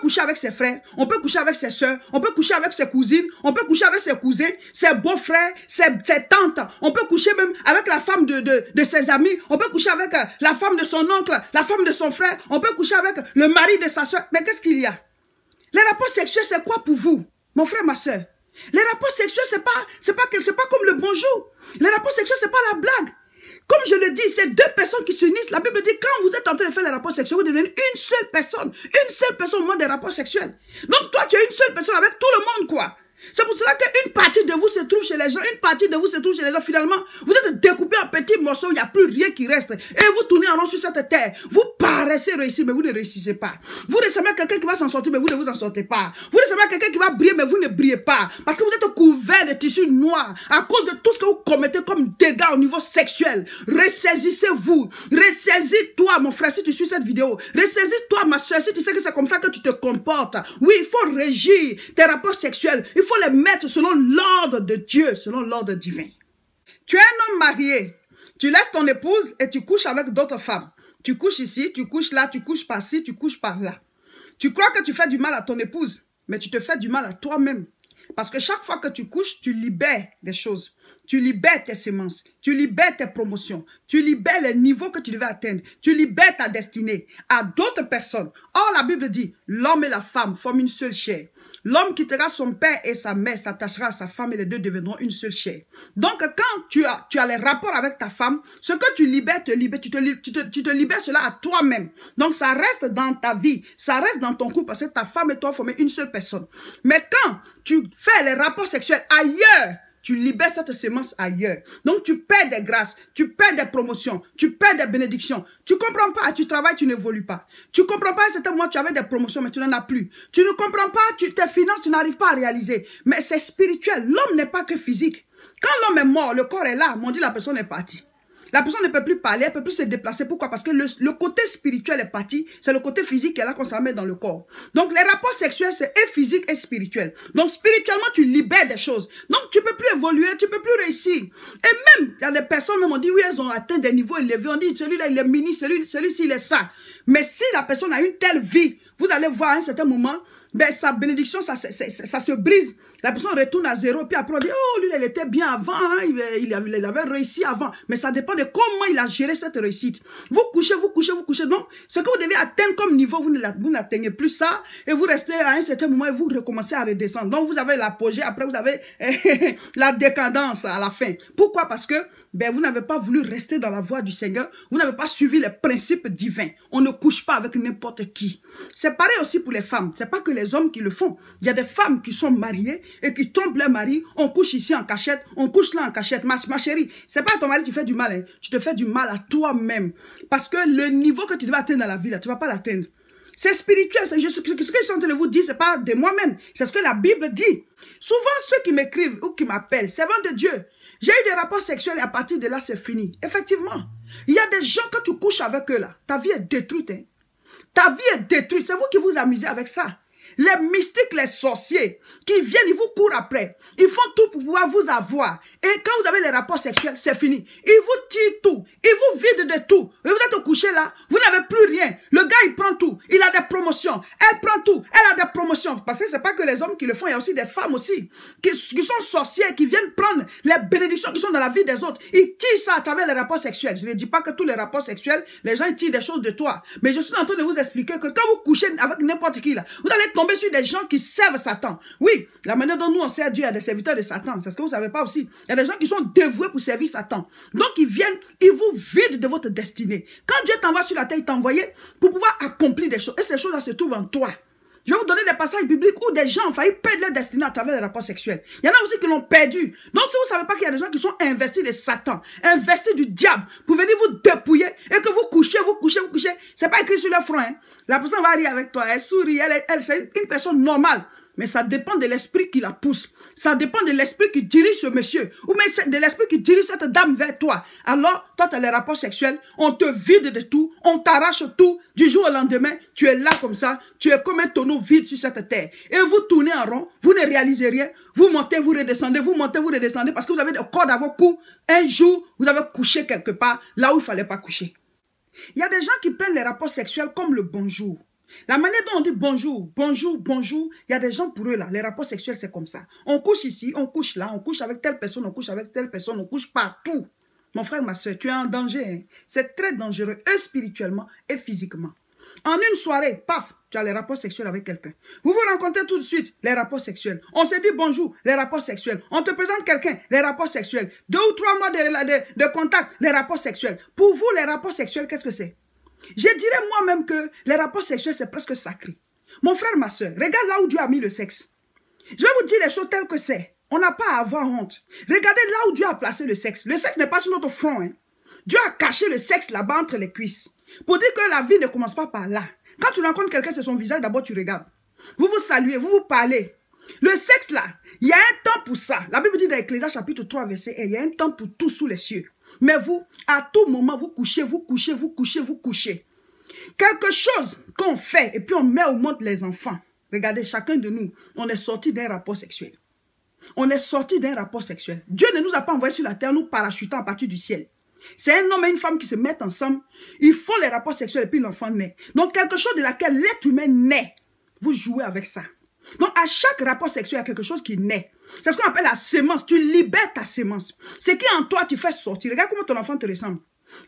coucher avec ses frères, on peut coucher avec ses soeurs, on peut coucher avec ses cousines, on peut coucher avec ses cousins, ses beaux-frères, ses tantes, on peut coucher même avec la femme de ses amis, on peut coucher avec la femme de son oncle, la femme de son frère, on peut coucher avec le mari de sa soeur. Mais qu'est-ce qu'il y a? Les rapports sexuels, c'est quoi pour vous, mon frère, ma soeur? Les rapports sexuels, c'est pas comme le bonjour. Les rapports sexuels, c'est pas la blague. Comme je le dis, c'est deux personnes qui s'unissent. La Bible dit, quand vous êtes en train de faire les rapports sexuels, vous devenez une seule personne au moment des rapports sexuels. Donc toi, tu es une seule personne avec tout le monde, quoi. C'est pour cela qu'une partie de vous se trouve chez les gens, une partie de vous se trouve chez les gens. Finalement, vous êtes découpés en petits morceaux, il n'y a plus rien qui reste. Et vous tournez en rond sur cette terre. Vous paraissez réussir, mais vous ne réussissez pas. Vous ressemblez à quelqu'un qui va s'en sortir, mais vous ne vous en sortez pas. Vous ressemblez à quelqu'un qui va briller, mais vous ne brillez pas. Parce que vous êtes couvert de tissus noirs à cause de tout ce que vous commettez comme dégâts au niveau sexuel. Ressaisissez-vous. Ressaisis-toi, mon frère, si tu suis cette vidéo. Ressaisis-toi, ma soeur, si tu sais que c'est comme ça que tu te comportes. Oui, il faut régir tes rapports sexuels. Il faut les mettre selon l'ordre de Dieu, selon l'ordre divin. Tu es un homme marié, tu laisses ton épouse et tu couches avec d'autres femmes. Tu couches ici, tu couches là, tu couches par-ci, tu couches par-là. Tu crois que tu fais du mal à ton épouse, mais tu te fais du mal à toi-même. Parce que chaque fois que tu couches, tu libères des choses. Tu libères tes semences. Tu libères tes promotions. Tu libères les niveaux que tu devais atteindre. Tu libères ta destinée à d'autres personnes. Or, la Bible dit, l'homme et la femme forment une seule chair. L'homme quittera son père et sa mère, s'attachera à sa femme et les deux deviendront une seule chair. Donc, quand tu as les rapports avec ta femme, ce que tu libères, tu te libères cela à toi-même. Donc, ça reste dans ta vie. Ça reste dans ton couple parce que ta femme et toi formez une seule personne. Mais quand tu fais les rapports sexuels ailleurs, tu libères cette semence ailleurs. Donc, tu perds des grâces, tu perds des promotions, tu perds des bénédictions. Tu ne comprends pas, tu travailles, tu n'évolues pas. Tu ne comprends pas, à un certain moment, tu avais des promotions, mais tu n'en as plus. Tu ne comprends pas, tes finances, tu n'arrives pas à réaliser. Mais c'est spirituel. L'homme n'est pas que physique. Quand l'homme est mort, le corps est là, on dit la personne est partie. La personne ne peut plus parler, elle ne peut plus se déplacer. Pourquoi? Parce que le côté spirituel est parti. C'est le côté physique qui est là qu'on s'en met dans le corps. Donc, les rapports sexuels, c'est et physique et spirituel. Donc, spirituellement, tu libères des choses. Donc, tu ne peux plus évoluer, tu ne peux plus réussir. Et même, il y a des personnes, même on dit, oui, elles ont atteint des niveaux élevés. On dit, celui-là, il est mini, celui-ci, il est ça. Mais si la personne a une telle vie, vous allez voir à un certain moment, ben, sa bénédiction, ça se brise. La personne retourne à zéro, puis après on dit, oh, lui, il était bien avant, hein, il avait réussi avant. Mais ça dépend de comment il a géré cette réussite. Vous couchez. Donc, ce que vous devez atteindre comme niveau, vous n'atteignez plus ça, et vous restez à un certain moment, et vous recommencez à redescendre. Donc, vous avez l'apogée, après vous avez la décadence à la fin. Pourquoi? Parce que ben, vous n'avez pas voulu rester dans la voie du Seigneur, vous n'avez pas suivi les principes divins. On ne couche pas avec n'importe qui. C'est pareil aussi pour les femmes. C'est pas que les hommes qui le font. Il y a des femmes qui sont mariées et qui trompent leur mari. On couche ici en cachette, on couche là en cachette. Ma chérie, c'est pas à ton mari que tu fais du mal. Hein. Tu te fais du mal à toi-même. Parce que le niveau que tu devais atteindre dans la vie, là, tu ne vas pas l'atteindre. C'est spirituel. Ce que je suis en train de vous dire, ce n'est pas de moi-même. C'est ce que la Bible dit. Souvent, ceux qui m'écrivent ou qui m'appellent, c'est venant de Dieu. J'ai eu des rapports sexuels et à partir de là, c'est fini. Effectivement, il y a des gens que tu couches avec eux là. Ta vie est détruite. Hein. Ta vie est détruite. C'est vous qui vous amusez avec ça. Les mystiques, les sorciers qui viennent, ils vous courent après. Ils font tout pour pouvoir vous avoir. Et quand vous avez les rapports sexuels, c'est fini. Ils vous tirent tout. Ils vous vident de tout. Et vous êtes couché là, vous n'avez plus rien. Le gars, il prend tout. Il a des promotions. Elle prend tout. Elle a des promotions. Parce que ce n'est pas que les hommes qui le font. Il y a aussi des femmes aussi qui sont sorcières, qui viennent prendre les bénédictions qui sont dans la vie des autres. Ils tirent ça à travers les rapports sexuels. Je ne dis pas que tous les rapports sexuels, les gens ils tirent des choses de toi. Mais je suis en train de vous expliquer que quand vous couchez avec n'importe qui là, vous allez tomber sur des gens qui servent Satan. Oui, la manière dont nous on sert Dieu, il y a des serviteurs de Satan. C'est ce que vous ne savez pas aussi. Il y a des gens qui sont dévoués pour servir Satan. Donc ils viennent, ils vous vident de votre destinée. Quand Dieu t'envoie sur la terre, il t'a envoyé pour pouvoir accomplir des choses. Et ces choses-là se trouvent en toi. Je vais vous donner des passages bibliques où des gens ont failli perdre leur destinée à travers les rapports sexuels. Il y en a aussi qui l'ont perdu. Donc si vous ne savez pas qu'il y a des gens qui sont investis de Satan, investis du diable, pour venir vous dépouiller et que vous couchez, c'est pas écrit sur leur front. Hein. La personne va rire avec toi, elle sourit, elle c'est une personne normale. Mais ça dépend de l'esprit qui la pousse. Ça dépend de l'esprit qui dirige ce monsieur. Ou même de l'esprit qui dirige cette dame vers toi. Alors, toi, tu as les rapports sexuels. On te vide de tout. On t'arrache tout. Du jour au lendemain, tu es là comme ça. Tu es comme un tonneau vide sur cette terre. Et vous tournez en rond. Vous ne réalisez rien. Vous montez, vous redescendez. Vous montez, vous redescendez. Parce que vous avez des cordes à vos coups. Un jour, vous avez couché quelque part. Là où il ne fallait pas coucher. Il y a des gens qui prennent les rapports sexuels comme le bonjour. La manière dont on dit bonjour, bonjour, bonjour, il y a des gens pour eux là, les rapports sexuels c'est comme ça. On couche ici, on couche là, on couche avec telle personne, on couche avec telle personne, on couche partout. Mon frère, ma soeur, tu es en danger. Hein? C'est très dangereux, et spirituellement et physiquement. En une soirée, paf, tu as les rapports sexuels avec quelqu'un. Vous vous rencontrez tout de suite, les rapports sexuels. On se dit bonjour, les rapports sexuels. On te présente quelqu'un, les rapports sexuels. 2 ou 3 mois de contact, les rapports sexuels. Pour vous, les rapports sexuels, qu'est-ce que c'est? Je dirais moi-même que les rapports sexuels, c'est presque sacré. Mon frère, ma soeur, regarde là où Dieu a mis le sexe. Je vais vous dire les choses telles que c'est. On n'a pas à avoir honte. Regardez là où Dieu a placé le sexe. Le sexe n'est pas sur notre front. Hein. Dieu a caché le sexe là-bas entre les cuisses. Pour dire que la vie ne commence pas par là. Quand tu rencontres quelqu'un, c'est son visage, d'abord tu regardes. Vous vous saluez, vous vous parlez. Le sexe là, il y a un temps pour ça. La Bible dit dans Ecclésiaste chapitre 3, verset 1, il y a un temps pour tout sous les cieux. Mais vous, à tout moment, vous couchez, vous couchez, vous couchez, vous couchez. Quelque chose qu'on fait et puis on met au monde les enfants. Regardez, chacun de nous, on est sorti d'un rapport sexuel. On est sorti d'un rapport sexuel. Dieu ne nous a pas envoyés sur la terre, nous parachutant à partir du ciel. C'est un homme et une femme qui se mettent ensemble. Ils font les rapports sexuels et puis l'enfant naît. Donc quelque chose de laquelle l'être humain naît. Vous jouez avec ça. Donc à chaque rapport sexuel, il y a quelque chose qui naît. C'est ce qu'on appelle la sémence. Tu libères ta sémence. Ce qui est en toi, tu fais sortir. Regarde comment ton enfant te ressemble.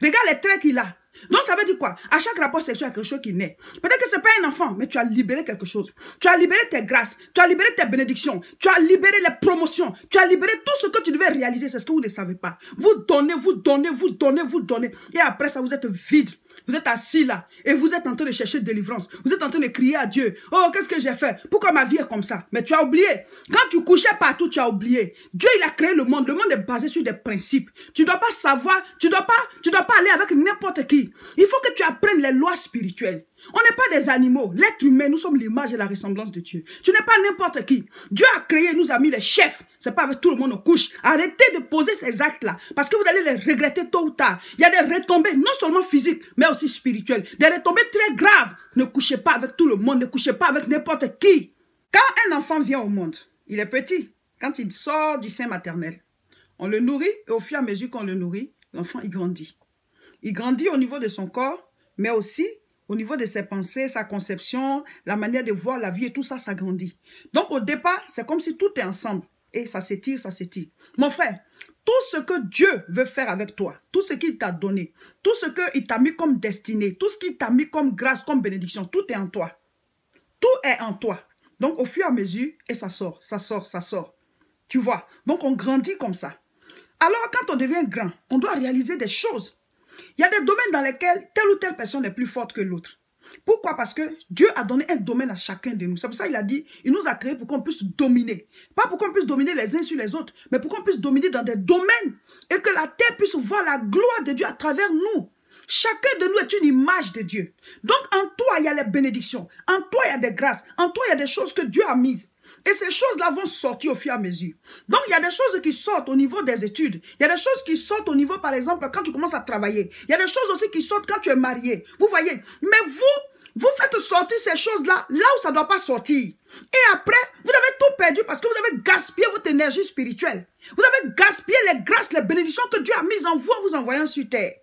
Regarde les traits qu'il a. Donc ça veut dire quoi? À chaque rapport sexuel, il y a quelque chose qui naît. Peut-être que ce n'est pas un enfant, mais tu as libéré quelque chose. Tu as libéré tes grâces, tu as libéré tes bénédictions, tu as libéré les promotions, tu as libéré tout ce que tu devais réaliser. C'est ce que vous ne savez pas. Vous donnez, vous donnez, vous donnez, vous donnez. Et après ça, vous êtes vide. Vous êtes assis là et vous êtes en train de chercher délivrance. Vous êtes en train de crier à Dieu. Oh, qu'est-ce que j'ai fait? Pourquoi ma vie est comme ça? Mais tu as oublié. Quand tu couchais partout, tu as oublié. Dieu, il a créé le monde. Le monde est basé sur des principes. Tu ne dois pas savoir, tu dois pas aller avec n'importe qui. Il faut que tu apprennes les lois spirituelles. On n'est pas des animaux. L'être humain, nous sommes l'image et la ressemblance de Dieu. Tu n'es pas n'importe qui. Dieu a créé, nous a mis les chefs. C'est pas avec tout le monde on couche. Arrêtez de poser ces actes-là. Parce que vous allez les regretter tôt ou tard. Il y a des retombées, non seulement physiques, mais aussi spirituelles. Des retombées très graves. Ne couchez pas avec tout le monde. Ne couchez pas avec n'importe qui. Quand un enfant vient au monde, il est petit. Quand il sort du sein maternel, on le nourrit et au fur et à mesure qu'on le nourrit, l'enfant, il grandit. Il grandit au niveau de son corps, mais aussi au niveau de ses pensées, sa conception, la manière de voir la vie et tout ça, ça grandit. Donc au départ, c'est comme si tout est ensemble. Et ça s'étire, ça s'étire. Mon frère, tout ce que Dieu veut faire avec toi, tout ce qu'il t'a donné, tout ce qu'il t'a mis comme destinée, tout ce qu'il t'a mis comme grâce, comme bénédiction, tout est en toi. Tout est en toi. Donc au fur et à mesure, et ça sort, ça sort, ça sort. Tu vois, donc on grandit comme ça. Alors quand on devient grand, on doit réaliser des choses. Il y a des domaines dans lesquels telle ou telle personne est plus forte que l'autre. Pourquoi? Parce que Dieu a donné un domaine à chacun de nous. C'est pour ça qu'il a dit, il nous a créés pour qu'on puisse dominer. Pas pour qu'on puisse dominer les uns sur les autres, mais pour qu'on puisse dominer dans des domaines et que la terre puisse voir la gloire de Dieu à travers nous. Chacun de nous est une image de Dieu. Donc en toi, il y a les bénédictions. En toi, il y a des grâces. En toi, il y a des choses que Dieu a mises. Et ces choses-là vont sortir au fur et à mesure. Donc, il y a des choses qui sortent au niveau des études. Il y a des choses qui sortent au niveau, par exemple, quand tu commences à travailler. Il y a des choses aussi qui sortent quand tu es marié. Vous voyez. Mais vous faites sortir ces choses-là, là où ça ne doit pas sortir. Et après, vous avez tout perdu parce que vous avez gaspillé votre énergie spirituelle. Vous avez gaspillé les grâces, les bénédictions que Dieu a mises en vous en vous envoyant sur terre.